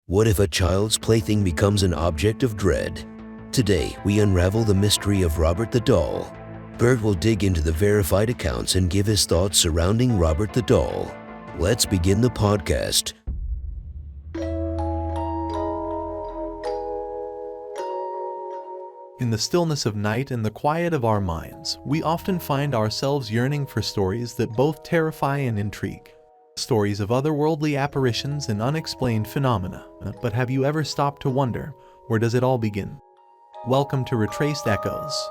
What if a child's plaything becomes an object of dread? Today, we unravel the mystery of Robert the Doll. Bert will dig into the verified accounts and give his thoughts surrounding Robert the Doll. Let's begin the podcast. In the stillness of night and the quiet of our minds, we often find ourselves yearning for stories that both terrify and intrigue. Stories of otherworldly apparitions and unexplained phenomena. But have you ever stopped to wonder, where does it all begin? Welcome to Retraced Echoes.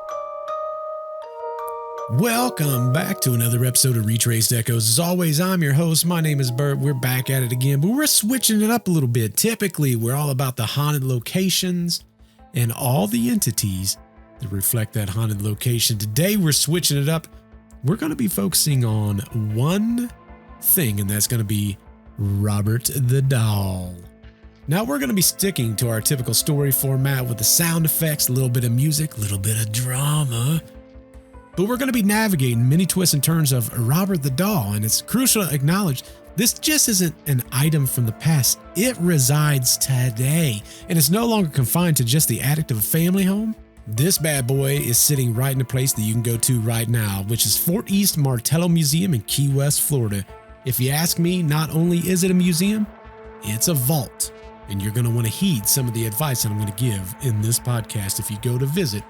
Welcome back to another episode of Retraced Echoes. As always, I'm your host. My name is Bert. We're back at it again, but we're switching it up a little bit. Typically, we're all about the haunted locations and all the entities that reflect that haunted location. Today, we're switching it up. We're going to be focusing on one thing, and that's going to be Robert the Doll. Now, we're going to be sticking to our typical story format with the sound effects, a little bit of music, a little bit of drama. But we're going to be navigating many twists and turns of Robert the Doll, and it's crucial to acknowledge this just isn't an item from the past. It resides today, and it's no longer confined to just the attic of a family home. This bad boy is sitting right in a place that you can go to right now, which is Fort East Martello Museum in Key West, Florida. If you ask me, not only is it a museum, it's a vault, and you're going to want to heed some of the advice that I'm going to give in this podcast if you go to visit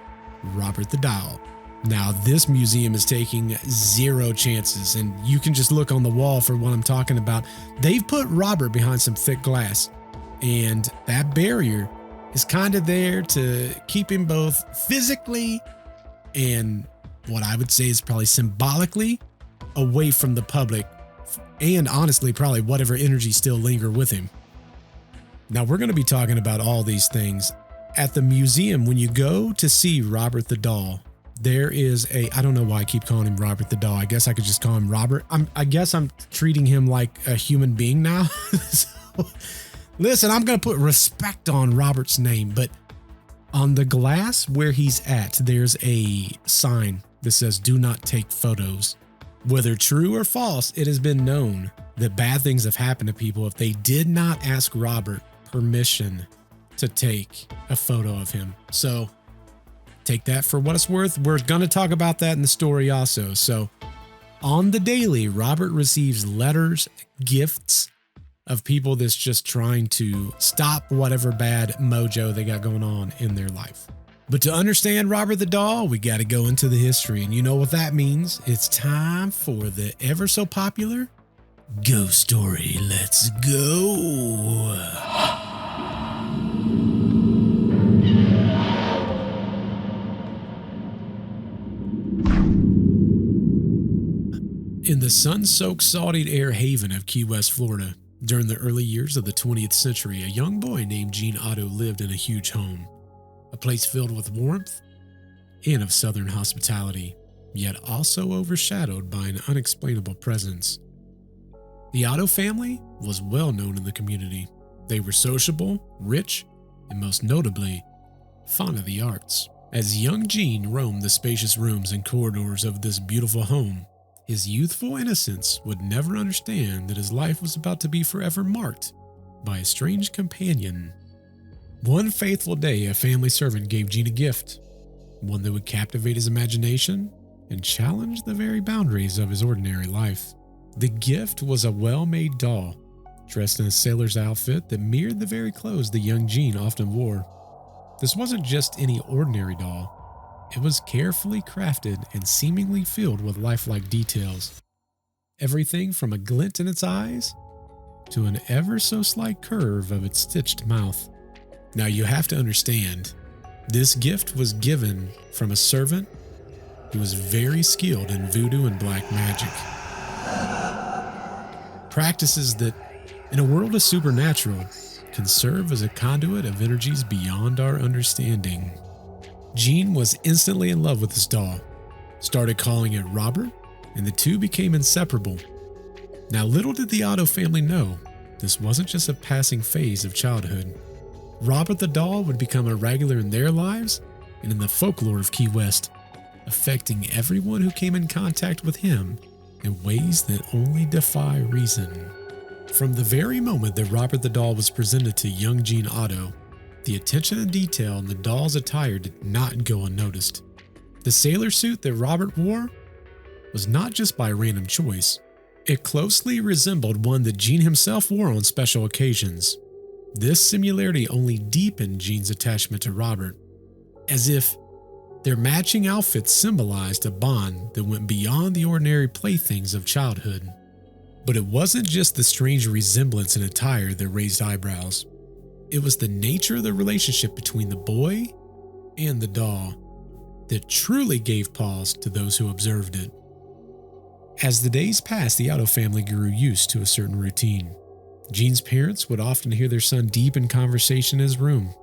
Robert the Doll. Now, this museum is taking zero chances, and you can just look on the wall for what I'm talking about. They've put Robert behind some thick glass, and that barrier is kind of there to keep him both physically and what I would say is probably symbolically away from the public, and honestly, probably whatever energy still linger with him. Now, we're going to be talking about all these things. At the museum, when you go to see Robert the Doll, there is I don't know why I keep calling him Robert the Doll. I guess I could just call him Robert. I guess I'm treating him like a human being now. So, listen, I'm going to put respect on Robert's name, but on the glass where he's at, there's a sign that says, "Do not take photos." Whether true or false, it has been known that bad things have happened to people if they did not ask Robert permission to take a photo of him. So take that for what it's worth. We're going to talk about that in the story also. So on the daily, Robert receives letters, gifts of people that's just trying to stop whatever bad mojo they got going on in their life. But to understand Robert the Doll, we got to go into the history. And you know what that means. It's time for the ever so popular ghost story. Let's go. In the sun-soaked, salted air haven of Key West, Florida, during the early years of the 20th century, a young boy named Gene Otto lived in a huge home, a place filled with warmth and of southern hospitality, yet also overshadowed by an unexplainable presence. The Otto family was well known in the community. They were sociable, rich, and most notably, fond of the arts. As young Gene roamed the spacious rooms and corridors of this beautiful home, his youthful innocence would never understand that his life was about to be forever marked by a strange companion. One faithful day, a family servant gave Gene a gift, one that would captivate his imagination and challenge the very boundaries of his ordinary life. The gift was a well-made doll, dressed in a sailor's outfit that mirrored the very clothes the young Gene often wore. This wasn't just any ordinary doll. It was carefully crafted and seemingly filled with lifelike details. Everything from a glint in its eyes to an ever so slight curve of its stitched mouth. Now you have to understand, this gift was given from a servant who was very skilled in voodoo and black magic. Practices that, in a world of supernatural, can serve as a conduit of energies beyond our understanding. Gene was instantly in love with this doll, started calling it Robert, and the two became inseparable. Now, little did the Otto family know, this wasn't just a passing phase of childhood. Robert the Doll would become a regular in their lives and in the folklore of Key West, affecting everyone who came in contact with him in ways that only defy reason. From the very moment that Robert the doll was presented to young Gene Otto, the attention to detail in the doll's attire did not go unnoticed. The sailor suit that Robert wore was not just by random choice. It closely resembled one that Gene himself wore on special occasions. This similarity only deepened Gene's attachment to Robert, as if their matching outfits symbolized a bond that went beyond the ordinary playthings of childhood. But it wasn't just the strange resemblance in attire that raised eyebrows. It was the nature of the relationship between the boy and the doll that truly gave pause to those who observed it. As the days passed, the Otto family grew used to a certain routine. Gene's parents would often hear their son deep in conversation in his room.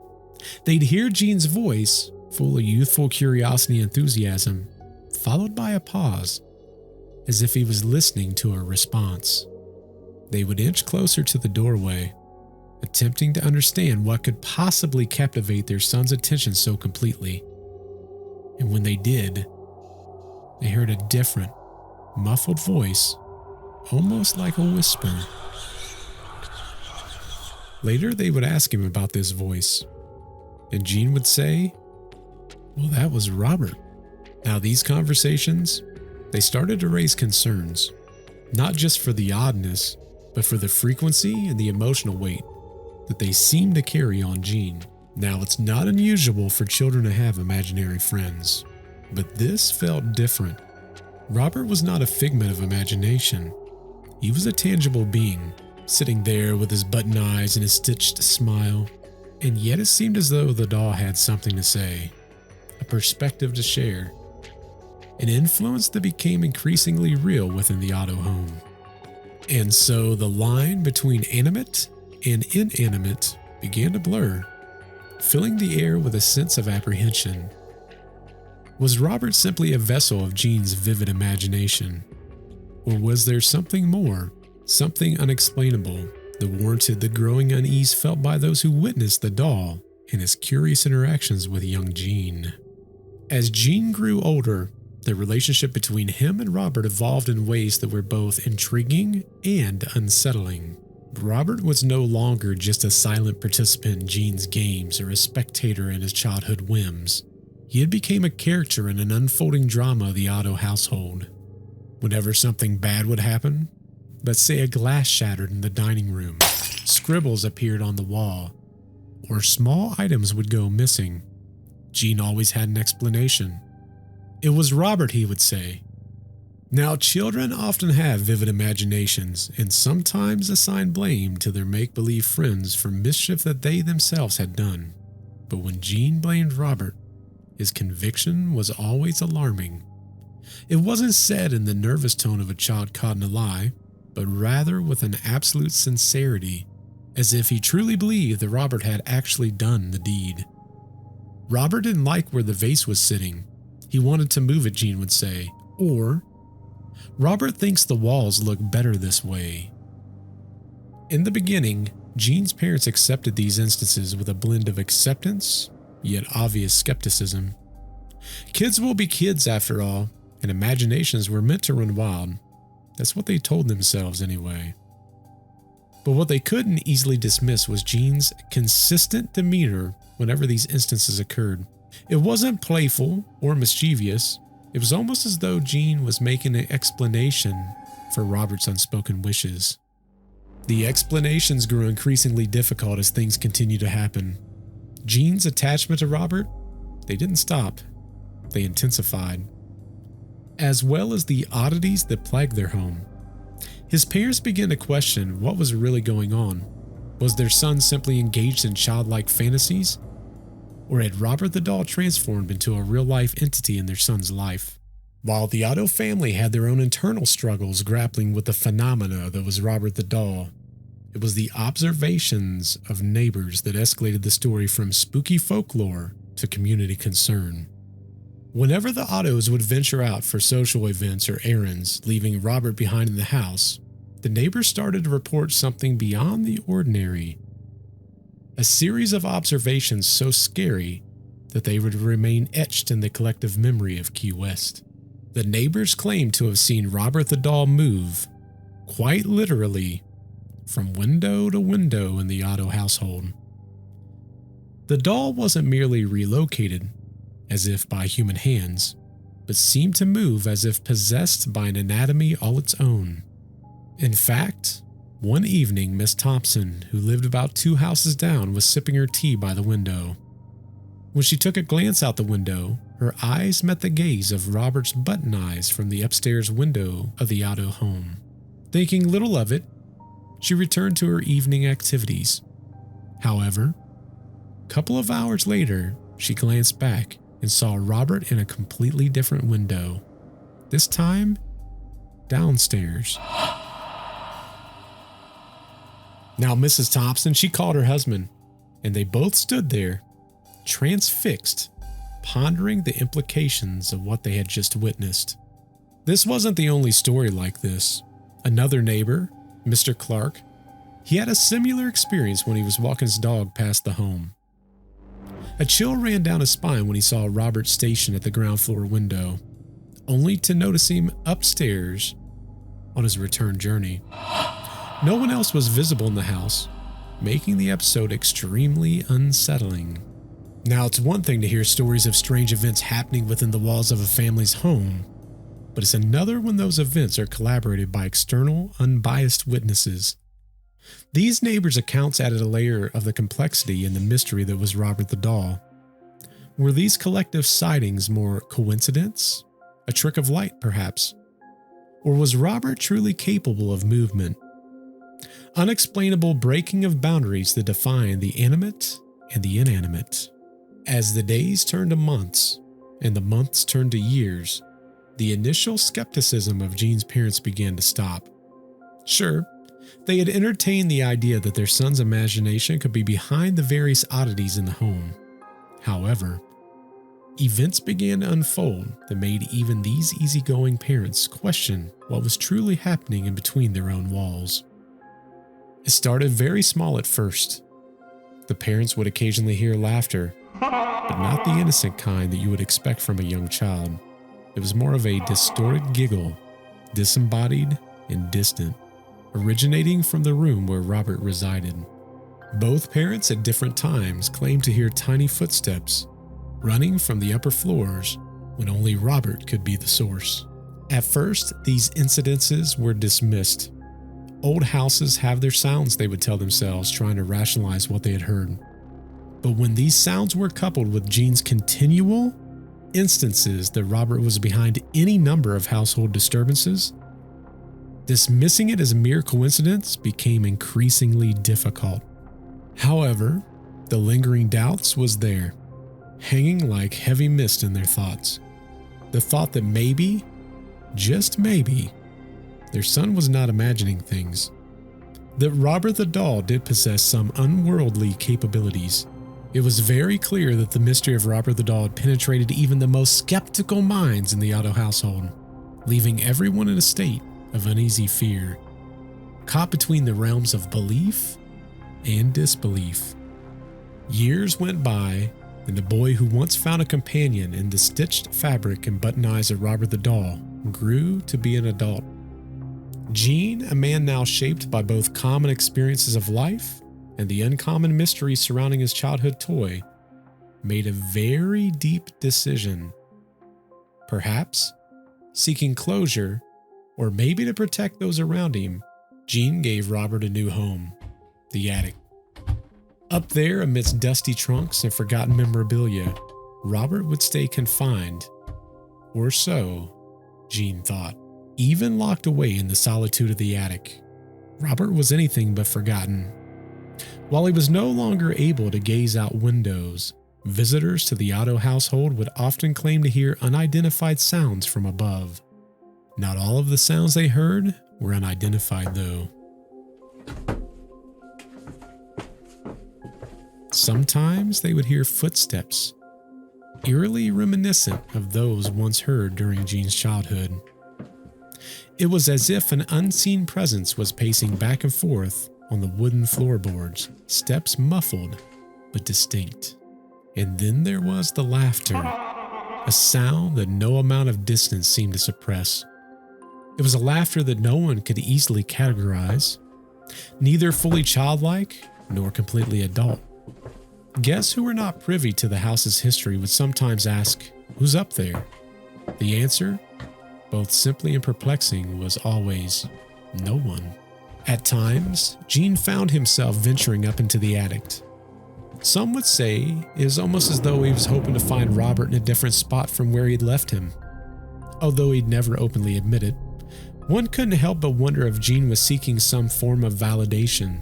They'd hear Gene's voice, full of youthful curiosity and enthusiasm, followed by a pause, as if he was listening to a response. They would inch closer to the doorway, attempting to understand what could possibly captivate their son's attention so completely. And when they did, they heard a different, muffled voice, almost like a whisper. Later, they would ask him about this voice, and Gene would say, "Well, that was Robert." Now, these conversations, they started to raise concerns, not just for the oddness, but for the frequency and the emotional weight that they seemed to carry on Gene. Now, it's not unusual for children to have imaginary friends, but this felt different. Robert was not a figment of imagination. He was a tangible being, sitting there with his button eyes and his stitched smile, and yet it seemed as though the doll had something to say, a perspective to share, an influence that became increasingly real within the Otto home. And so the line between animate and inanimate began to blur, filling the air with a sense of apprehension. Was Robert simply a vessel of Gene's vivid imagination? Or was there something more, something unexplainable, that warranted the growing unease felt by those who witnessed the doll and his curious interactions with young Gene? As Gene grew older, the relationship between him and Robert evolved in ways that were both intriguing and unsettling. Robert was no longer just a silent participant in Gene's games or a spectator in his childhood whims. He had become a character in an unfolding drama of the Otto household. Whenever something bad would happen, let's say a glass shattered in the dining room, scribbles appeared on the wall, or small items would go missing, Gene always had an explanation. "It was Robert," he would say. Now, children often have vivid imaginations and sometimes assign blame to their make-believe friends for mischief that they themselves had done. But when Gene blamed Robert, his conviction was always alarming. It wasn't said in the nervous tone of a child caught in a lie, but rather with an absolute sincerity, as if he truly believed that Robert had actually done the deed. Robert didn't like where the vase was sitting. He wanted to move it, Gene would say. Or, Robert thinks the walls look better this way. In the beginning, Gene's parents accepted these instances with a blend of acceptance, yet obvious skepticism. Kids will be kids after all, and imaginations were meant to run wild. That's what they told themselves anyway. But what they couldn't easily dismiss was Gene's consistent demeanor whenever these instances occurred. It wasn't playful or mischievous. It was almost as though Gene was making an explanation for Robert's unspoken wishes. The explanations grew increasingly difficult as things continued to happen. Gene's attachment to Robert, they didn't stop. They intensified. As well as the oddities that plagued their home. His parents began to question what was really going on. Was their son simply engaged in childlike fantasies? Or had Robert the doll transformed into a real-life entity in their son's life? While the Otto family had their own internal struggles grappling with the phenomena that was Robert the doll, it was the observations of neighbors that escalated the story from spooky folklore to community concern. Whenever the Ottos would venture out for social events or errands, leaving Robert behind in the house, the neighbors started to report something beyond the ordinary. A series of observations so scary that they would remain etched in the collective memory of Key West. The neighbors claimed to have seen Robert the doll move, quite literally, from window to window in the Otto household. The doll wasn't merely relocated, as if by human hands, but seemed to move as if possessed by an anatomy all its own. In fact, one evening Miss Thompson, who lived about 2 houses down, was sipping her tea by the window. When she took a glance out the window, her eyes met the gaze of Robert's button eyes from the upstairs window of the Otto home. Thinking little of it, she returned to her evening activities. However, a couple of hours later, she glanced back and saw Robert in a completely different window. This time, downstairs. Now, Mrs. Thompson, she called her husband, and they both stood there, transfixed, pondering the implications of what they had just witnessed. This wasn't the only story like this. Another neighbor, Mr. Clark, he had a similar experience when he was walking his dog past the home. A chill ran down his spine when he saw Robert stationed at the ground floor window, only to notice him upstairs on his return journey. No one else was visible in the house, making the episode extremely unsettling. Now, it's one thing to hear stories of strange events happening within the walls of a family's home, but it's another when those events are collaborated by external, unbiased witnesses. These neighbors' accounts added a layer of the complexity and the mystery that was Robert the doll. Were these collective sightings more coincidence? A trick of light, perhaps? Or was Robert truly capable of movement? Unexplainable breaking of boundaries that define the animate and the inanimate. As the days turned to months, and the months turned to years, the initial skepticism of Gene's parents began to stop. Sure, they had entertained the idea that their son's imagination could be behind the various oddities in the home. However, events began to unfold that made even these easygoing parents question what was truly happening in between their own walls. It started very small at first. The parents would occasionally hear laughter, but not the innocent kind that you would expect from a young child. It was more of a distorted giggle, disembodied and distant, originating from the room where Robert resided. Both parents at different times claimed to hear tiny footsteps running from the upper floors when only Robert could be the source. At first, these incidences were dismissed. Old houses have their sounds, they would tell themselves, trying to rationalize what they had heard. But when these sounds were coupled with Gene's continual instances that Robert was behind any number of household disturbances, dismissing it as mere coincidence became increasingly difficult. However, the lingering doubts was there, hanging like heavy mist in their thoughts. The thought that maybe, just maybe, their son was not imagining things. That Robert the doll did possess some unworldly capabilities. It was very clear that the mystery of Robert the doll had penetrated even the most skeptical minds in the Otto household, leaving everyone in a state of uneasy fear, caught between the realms of belief and disbelief. Years went by, and the boy who once found a companion in the stitched fabric and button eyes of Robert the doll grew to be an adult. Gene, a man now shaped by both common experiences of life and the uncommon mysteries surrounding his childhood toy, made a very deep decision. Perhaps seeking closure, or maybe to protect those around him, Gene gave Robert a new home, the attic. Up there, amidst dusty trunks and forgotten memorabilia, Robert would stay confined, or so Gene thought. Even locked away in the solitude of the attic, Robert was anything but forgotten. While he was no longer able to gaze out windows, visitors to the Otto household would often claim to hear unidentified sounds from above. Not all of the sounds they heard were unidentified, though. Sometimes they would hear footsteps, eerily reminiscent of those once heard during Gene's childhood. It was as if an unseen presence was pacing back and forth on the wooden floorboards, steps muffled but distinct. And then there was the laughter, a sound that no amount of distance seemed to suppress. It was a laughter that no one could easily categorize, neither fully childlike nor completely adult. Guests who were not privy to the house's history would sometimes ask, "Who's up there?" The answer, both simply and perplexing, was always, "No one." At times, Gene found himself venturing up into the attic. Some would say it was almost as though he was hoping to find Robert in a different spot from where he'd left him. Although he'd never openly admit it, one couldn't help but wonder if Gene was seeking some form of validation,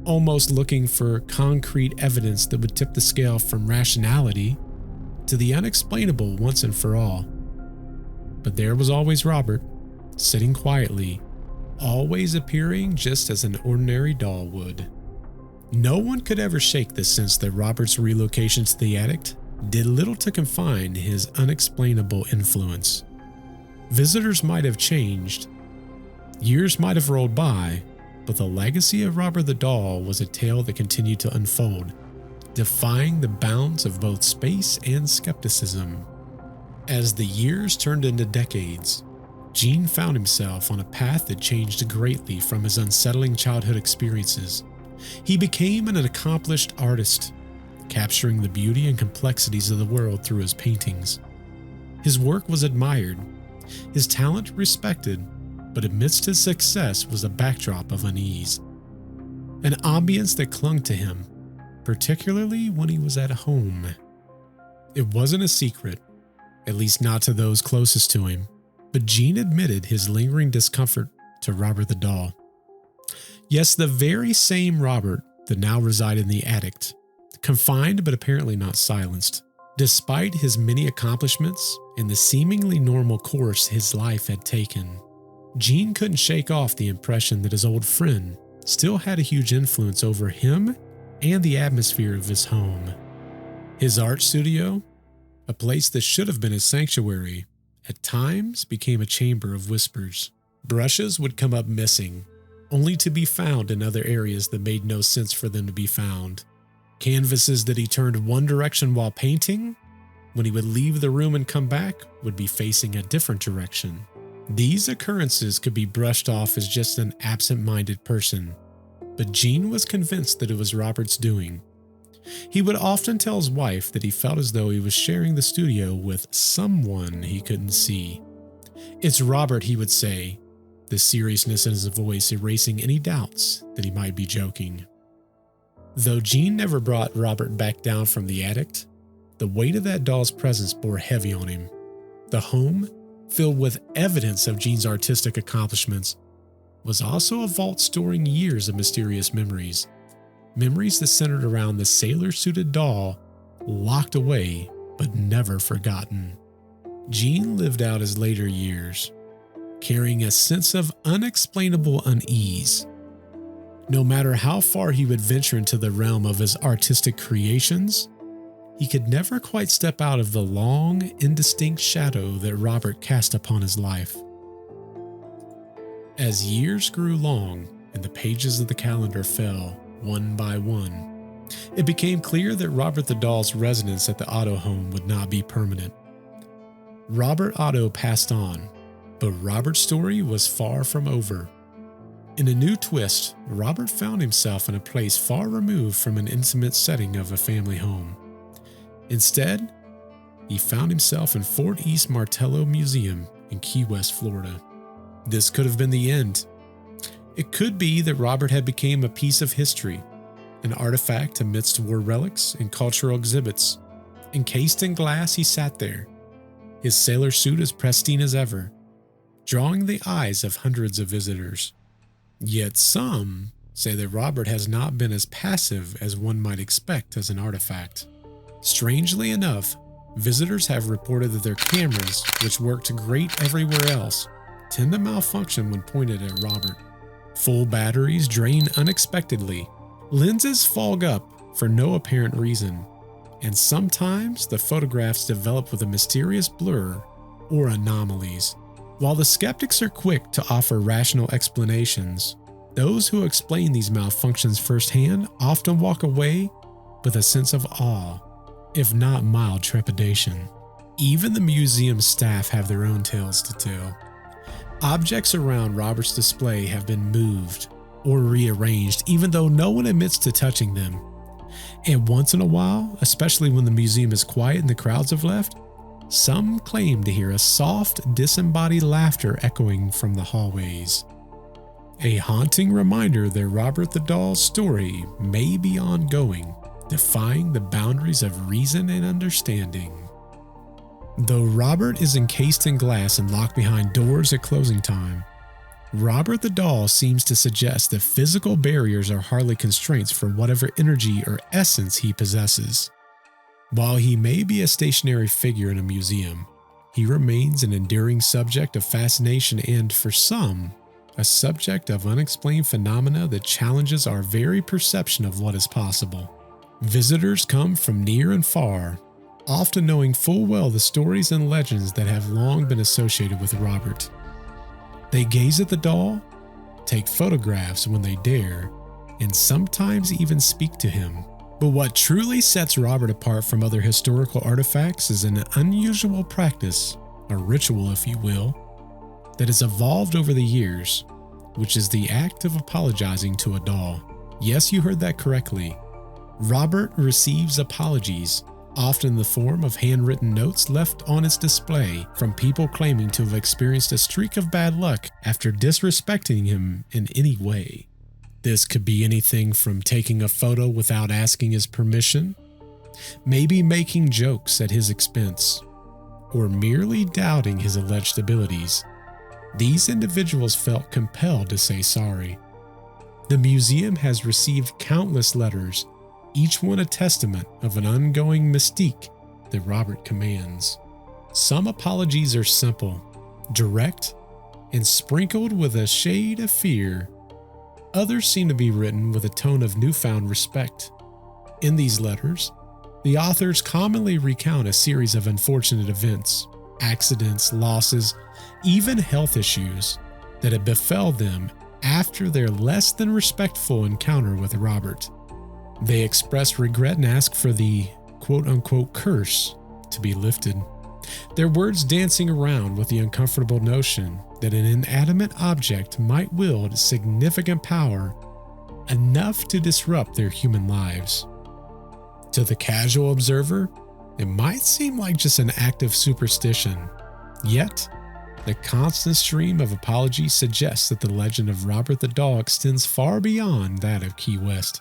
almost looking for concrete evidence that would tip the scale from rationality to the unexplainable once and for all. But there was always Robert, sitting quietly, always appearing just as an ordinary doll would. No one could ever shake the sense that Robert's relocation to the attic did little to confine his unexplainable influence. Visitors might have changed, years might have rolled by, but the legacy of Robert the Doll was a tale that continued to unfold, defying the bounds of both space and skepticism. As the years turned into decades, Gene found himself on a path that changed greatly from his unsettling childhood experiences. He became an accomplished artist, capturing the beauty and complexities of the world through his paintings. His work was admired, his talent respected, but amidst his success was a backdrop of unease, an ambience that clung to him, particularly when he was at home. It wasn't a secret, at least not to those closest to him, but Gene admitted his lingering discomfort to Robert the Doll. Yes, the very same Robert that now resided in the attic, confined but apparently not silenced. Despite his many accomplishments and the seemingly normal course his life had taken, Gene couldn't shake off the impression that his old friend still had a huge influence over him and the atmosphere of his home. His art studio, a place that should have been his sanctuary, at times became a chamber of whispers. Brushes would come up missing, only to be found in other areas that made no sense for them to be found. Canvases that he turned one direction while painting, when he would leave the room and come back, would be facing a different direction. These occurrences could be brushed off as just an absent-minded person, but Gene was convinced that it was Robert's doing. He would often tell his wife that he felt as though he was sharing the studio with someone he couldn't see. "It's Robert," he would say, the seriousness in his voice erasing any doubts that he might be joking. Though Gene never brought Robert back down from the attic, the weight of that doll's presence bore heavy on him. The home, filled with evidence of Gene's artistic accomplishments, was also a vault storing years of mysterious memories. Memories that centered around the sailor-suited doll, locked away but never forgotten. Gene lived out his later years, carrying a sense of unexplainable unease. No matter how far he would venture into the realm of his artistic creations, he could never quite step out of the long, indistinct shadow that Robert cast upon his life. As years grew long and the pages of the calendar fell one by one, it became clear that Robert the Doll's residence at the Otto home would not be permanent. Robert Otto passed on, but Robert's story was far from over. In a new twist, Robert found himself in a place far removed from an intimate setting of a family home. Instead, he found himself in Fort East Martello Museum in Key West, Florida. This could have been the end. It could be that Robert had become a piece of history, an artifact amidst war relics and cultural exhibits. Encased in glass, he sat there, his sailor suit as pristine as ever, drawing the eyes of hundreds of visitors. Yet some say that Robert has not been as passive as one might expect as an artifact. Strangely enough, visitors have reported that their cameras, which worked great everywhere else, tend to malfunction when pointed at Robert. Full batteries drain unexpectedly, lenses fog up for no apparent reason, and sometimes the photographs develop with a mysterious blur or anomalies. While the skeptics are quick to offer rational explanations, those who explain these malfunctions firsthand often walk away with a sense of awe, if not mild trepidation. Even the museum staff have their own tales to tell. Objects around Robert's display have been moved, or rearranged, even though no one admits to touching them. And once in a while, especially when the museum is quiet and the crowds have left, some claim to hear a soft, disembodied laughter echoing from the hallways. A haunting reminder that Robert the Doll's story may be ongoing, defying the boundaries of reason and understanding. Though Robert is encased in glass and locked behind doors at closing time, Robert the Doll seems to suggest that physical barriers are hardly constraints for whatever energy or essence he possesses. While he may be a stationary figure in a museum, he remains an enduring subject of fascination and, for some, a subject of unexplained phenomena that challenges our very perception of what is possible. Visitors come from near and far, often knowing full well the stories and legends that have long been associated with Robert. They gaze at the doll, take photographs when they dare, and sometimes even speak to him. But what truly sets Robert apart from other historical artifacts is an unusual practice, a ritual if you will, that has evolved over the years, which is the act of apologizing to a doll. Yes, you heard that correctly. Robert receives apologies, often in the form of handwritten notes left on its display from people claiming to have experienced a streak of bad luck after disrespecting him in any way. This could be anything from taking a photo without asking his permission, maybe making jokes at his expense, or merely doubting his alleged abilities. These individuals felt compelled to say sorry. The museum has received countless letters, each one a testament of an ongoing mystique that Robert commands. Some apologies are simple, direct, and sprinkled with a shade of fear. Others seem to be written with a tone of newfound respect. In these letters, the authors commonly recount a series of unfortunate events, accidents, losses, even health issues that had befell them after their less than respectful encounter with Robert. They express regret and ask for the quote-unquote curse to be lifted. Their words dancing around with the uncomfortable notion that an inanimate object might wield significant power enough to disrupt their human lives. To the casual observer, it might seem like just an act of superstition, yet the constant stream of apologies suggests that the legend of Robert the Doll extends far beyond that of Key West,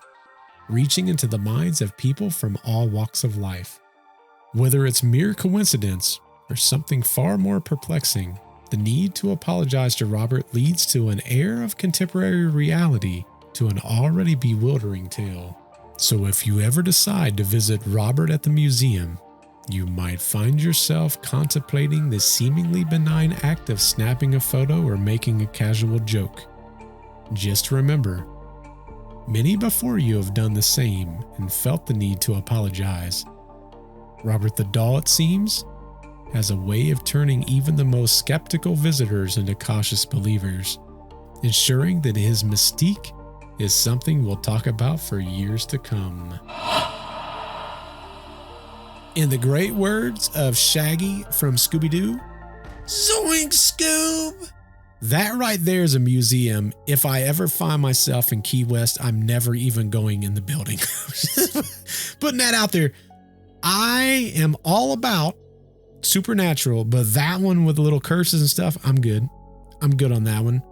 reaching into the minds of people from all walks of life. Whether it's mere coincidence or something far more perplexing, the need to apologize to Robert leads to an air of contemporary reality to an already bewildering tale. So if you ever decide to visit Robert at the museum, you might find yourself contemplating the seemingly benign act of snapping a photo or making a casual joke. Just remember, many before you have done the same and felt the need to apologize. Robert the Doll, it seems, has a way of turning even the most skeptical visitors into cautious believers, ensuring that his mystique is something we'll talk about for years to come. In the great words of Shaggy from Scooby-Doo, Zoink Scoob! That right there is a museum. If I ever find myself in Key West, I'm never even going in the building. Putting that out there. I am all about supernatural, but that one with the little curses and stuff, I'm good. I'm good on that one.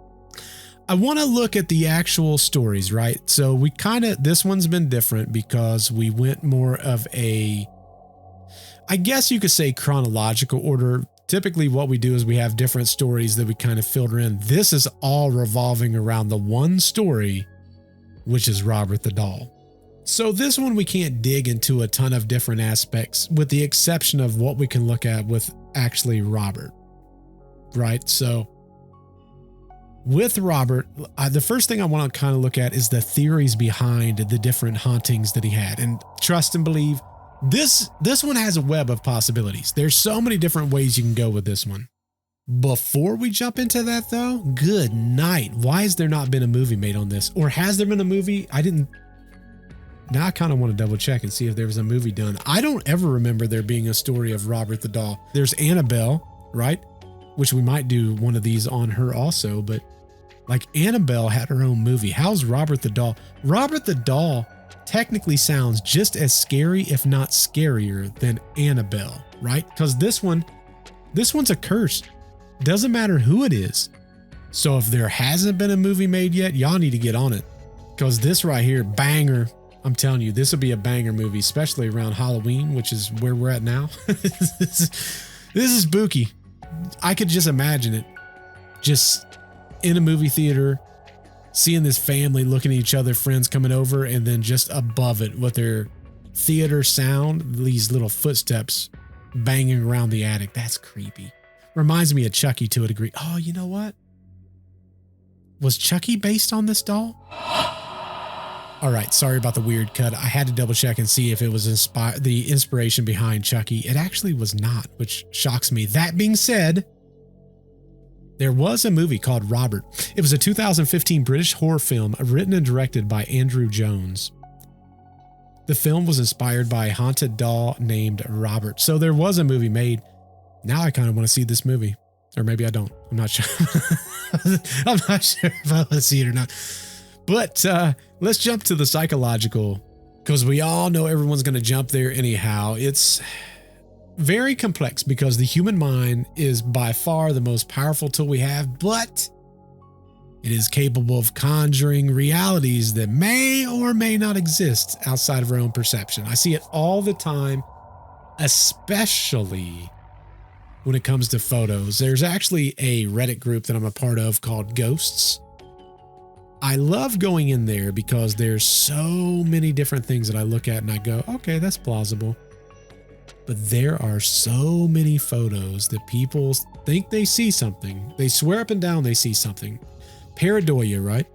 I want to look at the actual stories, right? So we this one's been different because we went more of a, I guess you could say, chronological order. Typically what we do is we have different stories that we kind of filter in. This is all revolving around the one story, which is Robert the Doll. So this one we can't dig into a ton of different aspects with the exception of what we can look at with actually Robert, right? So with Robert, the first thing I want to kind of look at is the theories behind the different hauntings that he had. And trust and believe, this one has a web of possibilities. There's so many different ways you can go with this one. Before we jump into that though, good night. Why has there not been a movie made on this? Or has there been a movie? Now I kind of want to double check and see if there was a movie done. I don't ever remember there being a story of Robert the Doll. There's Annabelle, right? Which we might do one of these on her also, but Like Annabelle had her own movie. How's Robert the Doll? Robert the Doll technically sounds just as scary, if not scarier, than Annabelle, right? Because this one's a curse. Doesn't matter who it is. So if there hasn't been a movie made yet, y'all need to get on it. Because this right here, banger. I'm telling you, this will be a banger movie, especially around Halloween, which is where we're at now. This is spooky. I could just imagine it. Just in a movie theater, seeing this family looking at each other, friends coming over, and then just above it with their theater sound, these little footsteps banging around the attic. That's creepy. Reminds me of Chucky to a degree. Oh, you know what? Was Chucky based on this doll? All right, sorry about the weird cut. I had to double check and see if it was the inspiration behind Chucky. It actually was not, which shocks me. That being said, there was a movie called Robert. It was a 2015 British horror film written and directed by Andrew Jones. The film was inspired by a haunted doll named Robert. So there was a movie made. Now I kind of want to see this movie. Or maybe I don't. I'm not sure. I'm not sure if I want to see it or not. But let's jump to the psychological, because we all know everyone's going to jump there anyhow. It's very complex because the human mind is by far the most powerful tool we have, but it is capable of conjuring realities that may or may not exist outside of our own perception. I see it all the time, especially when it comes to photos. There's actually a Reddit group that I'm a part of called Ghosts. I love going in there because there's so many different things that I look at and I go, okay, that's plausible. But there are so many photos that people think they see something. They swear up and down they see something. Pareidoia, right?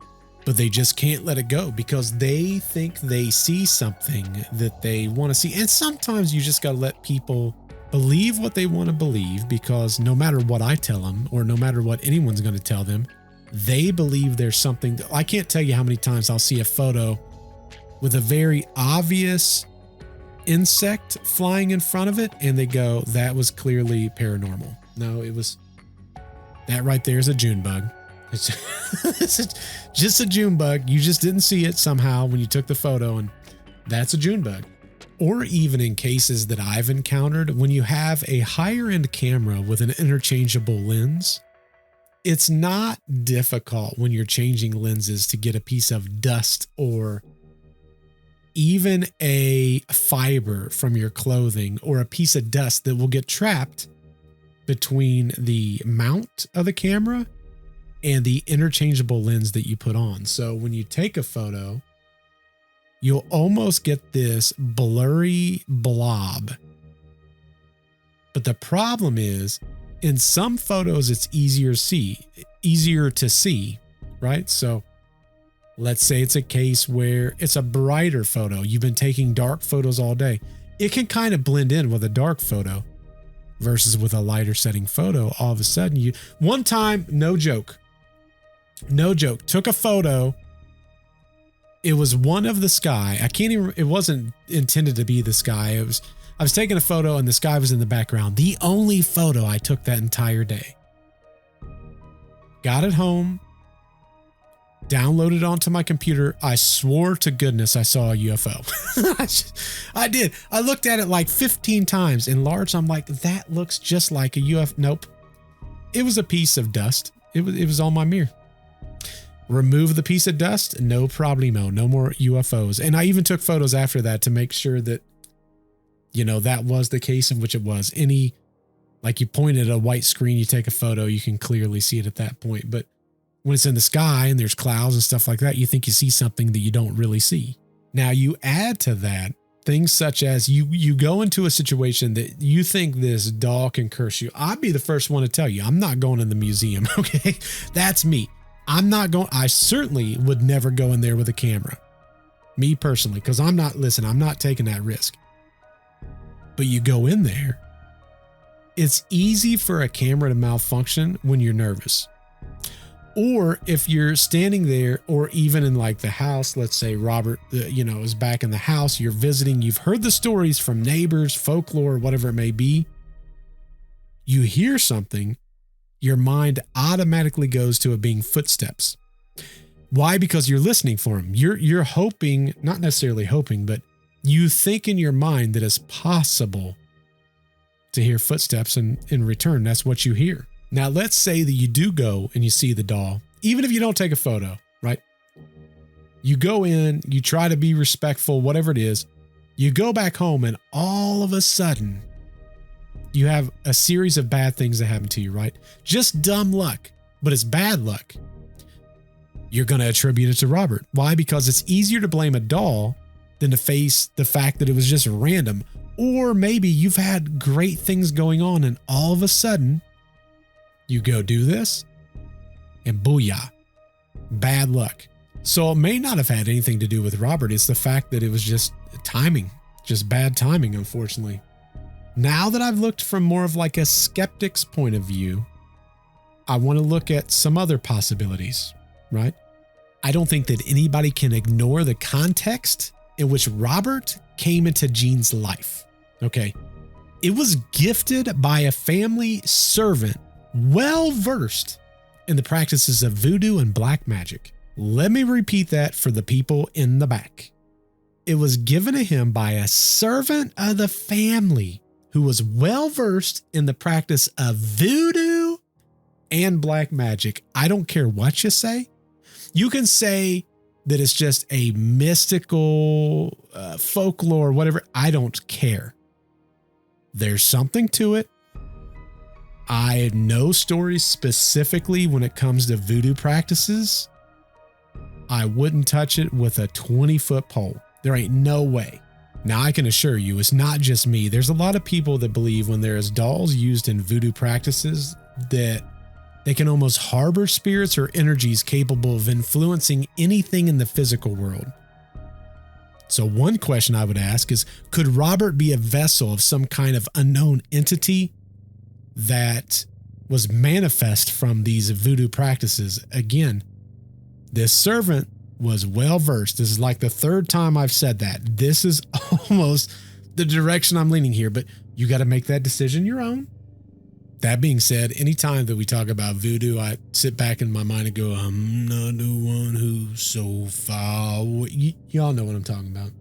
But they just can't let it go because they think they see something that they want to see. And sometimes you just got to let people believe what they want to believe, because no matter what I tell them or no matter what anyone's going to tell them, they believe there's something. I can't tell you how many times I'll see a photo with a very obvious insect flying in front of it and they go, that was clearly paranormal. No, it was, that right there is a June bug. It's just a June bug. You just didn't see it somehow when you took the photo, and that's a June bug. Or even in cases that I've encountered, when you have a higher end camera with an interchangeable lens, it's not difficult when you're changing lenses to get a piece of dust or even a fiber from your clothing or a piece of dust that will get trapped between the mount of the camera and the interchangeable lens that you put on. So when you take a photo, you'll almost get this blurry blob. But the problem is, in some photos, it's easier to see, right? So let's say it's a case where it's a brighter photo. You've been taking dark photos all day. It can kind of blend in with a dark photo versus with a lighter setting photo. All of a sudden one time, no joke, took a photo. It was one of the sky. It wasn't intended to be the sky. I was taking a photo and the sky was in the background. The only photo I took that entire day. Got it home, downloaded it onto my computer. I swore to goodness I saw a UFO. I did. I looked at it like 15 times. Enlarged, I'm like, that looks just like a UFO. Nope. It was a piece of dust. It was on my mirror. Remove the piece of dust, no problemo, no more UFOs. And I even took photos after that to make sure that, that was the case in which it was. Like you point at a white screen, you take a photo, you can clearly see it at that point. But when it's in the sky and there's clouds and stuff like that, you think you see something that you don't really see. Now you add to that things such as you go into a situation that you think this doll can curse you. I'd be the first one to tell you, I'm not going in the museum. Okay. That's me. I certainly would never go in there with a camera. Me personally, because I'm not taking that risk. But you go in there, it's easy for a camera to malfunction when you're nervous. Or if you're standing there, or even in like the house, let's say Robert, is back in the house, you're visiting, you've heard the stories from neighbors, folklore, whatever it may be. You hear something, your mind automatically goes to it being footsteps. Why? Because you're listening for him. You're hoping, not necessarily hoping, but you think in your mind that it's possible to hear footsteps, and in return, that's what you hear. Now, let's say that you do go and you see the doll, even if you don't take a photo, right? You go in, you try to be respectful, whatever it is. You go back home and all of a sudden, you have a series of bad things that happen to you, right? Just dumb luck, but it's bad luck. You're going to attribute it to Robert. Why? Because it's easier to blame a doll than to face the fact that it was just random. Or maybe you've had great things going on and all of a sudden you go do this and booyah, bad luck. So it may not have had anything to do with Robert. It's the fact that it was just timing, just bad timing, unfortunately. Now that I've looked from more of like a skeptic's point of view, I want to look at some other possibilities, right? I don't think that anybody can ignore the context in which Robert came into Gene's life. Okay. It was gifted by a family servant well versed in the practices of voodoo and black magic. Let me repeat that for the people in the back. It was given to him by a servant of the family who was well versed in the practice of voodoo and black magic. I don't care what you say. You can say that it's just a mystical folklore, whatever. I don't care. There's something to it. I know stories specifically when it comes to voodoo practices. I wouldn't touch it with a 20-foot pole. There ain't no way. Now, I can assure you, it's not just me. There's a lot of people that believe when there's dolls used in voodoo practices that they can almost harbor spirits or energies capable of influencing anything in the physical world. So one question I would ask is, could Robert be a vessel of some kind of unknown entity that was manifest from these voodoo practices? Again, this servant was well versed. This is like the third time I've said that. This is almost the direction I'm leaning here, but you got to make that decision your own. That being said, anytime that we talk about voodoo, I sit back in my mind and go, I'm not the one who's so far away. Y'all know what I'm talking about.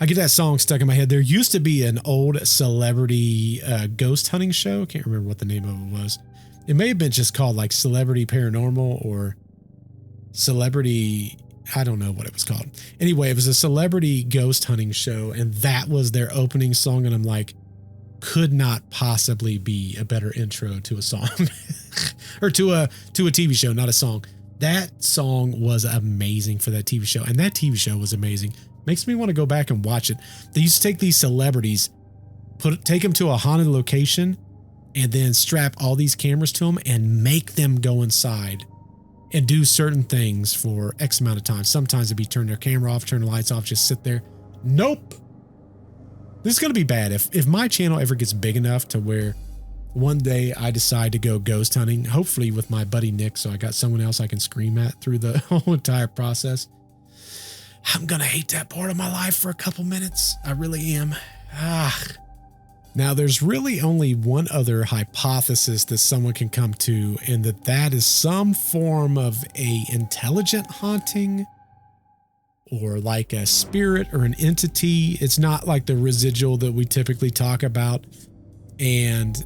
I get that song stuck in my head. There used to be an old celebrity ghost hunting show. I can't remember what the name of it was. It may have been just called like Celebrity Paranormal or Celebrity, I don't know what it was called. Anyway, it was a celebrity ghost hunting show, and that was their opening song. And I'm like, could not possibly be a better intro to a song or to a TV show, not a song. That song was amazing for that TV show. And that TV show was amazing. Makes me want to go back and watch it. They used to take these celebrities, take them to a haunted location, and then strap all these cameras to them and make them go inside and do certain things for X amount of time. Sometimes it'd be turn their camera off, turn the lights off, just sit there. Nope. This is going to be bad. If my channel ever gets big enough to where one day I decide to go ghost hunting, hopefully with my buddy Nick, so I got someone else I can scream at through the whole entire process, I'm going to hate that part of my life for a couple minutes. I really am. Now, there's really only one other hypothesis that someone can come to, and that is some form of a intelligent haunting, or like a spirit or an entity. It's not like the residual that we typically talk about. And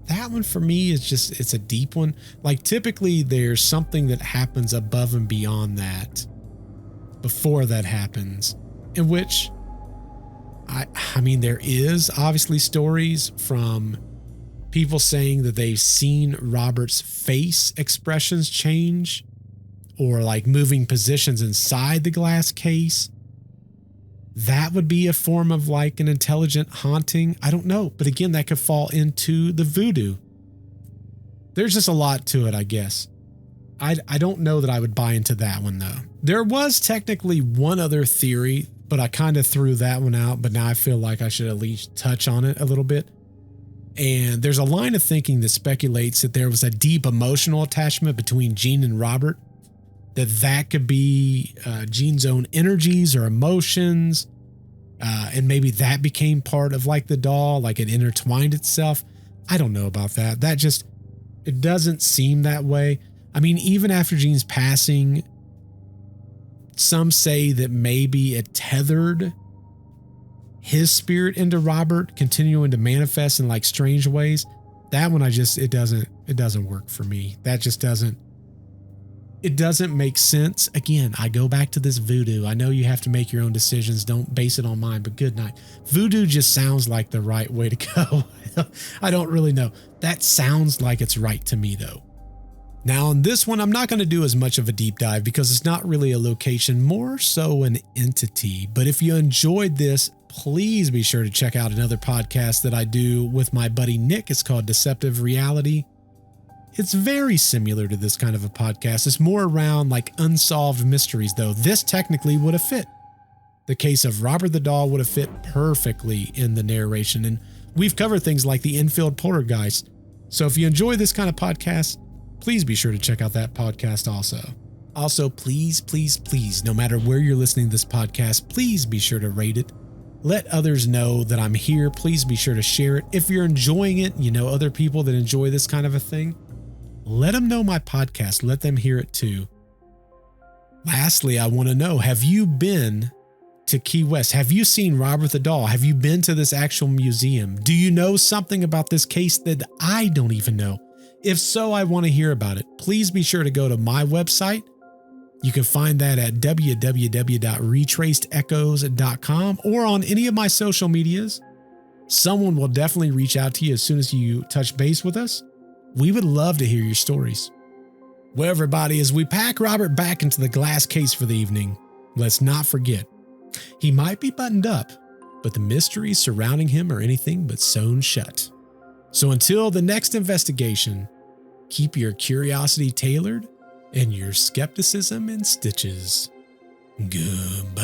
that one for me is just, it's a deep one. Like typically there's something that happens above and beyond that before that happens, in which I mean, there is obviously stories from people saying that they've seen Robert's face expressions change, or like moving positions inside the glass case. That would be a form of like an intelligent haunting. I don't know. But again, that could fall into the voodoo. There's just a lot to it, I guess. I don't know that I would buy into that one though. There was technically one other theory, but I kind of threw that one out. But now I feel like I should at least touch on it a little bit. And there's a line of thinking that speculates that there was a deep emotional attachment between Gene and Robert. That could be Gene's own energies or emotions. And maybe that became part of like the doll, like it intertwined itself. I don't know about that. It doesn't seem that way. I mean, even after Gene's passing, some say that maybe it tethered his spirit into Robert, continuing to manifest in like strange ways. That one, it doesn't work for me. That just doesn't make sense. Again, I go back to this voodoo. I know you have to make your own decisions. Don't base it on mine, but good night. Voodoo just sounds like the right way to go. I don't really know. That sounds like it's right to me though. Now on this one, I'm not going to do as much of a deep dive because it's not really a location, more so an entity. But if you enjoyed this, please be sure to check out another podcast that I do with my buddy Nick. It's called Deceptive Reality. It's very similar to this kind of a podcast. It's more around like unsolved mysteries though. This technically would have fit. The case of Robert the Doll would have fit perfectly in the narration. And we've covered things like the Enfield poltergeist. So if you enjoy this kind of podcast, please be sure to check out that podcast also. Also, please, please, please, no matter where you're listening to this podcast, please be sure to rate it. Let others know that I'm here. Please be sure to share it. If you're enjoying it, you know other people that enjoy this kind of a thing, let them know my podcast. Let them hear it too. Lastly, I want to know, have you been to Key West? Have you seen Robert the Doll? Have you been to this actual museum? Do you know something about this case that I don't even know? If so, I want to hear about it. Please be sure to go to my website. You can find that at www.retracedechos.com or on any of my social medias. Someone will definitely reach out to you as soon as you touch base with us. We would love to hear your stories. Well, everybody, as we pack Robert back into the glass case for the evening, let's not forget, he might be buttoned up, but the mysteries surrounding him are anything but sewn shut. So until the next investigation, keep your curiosity tailored and your skepticism in stitches. Goodbye.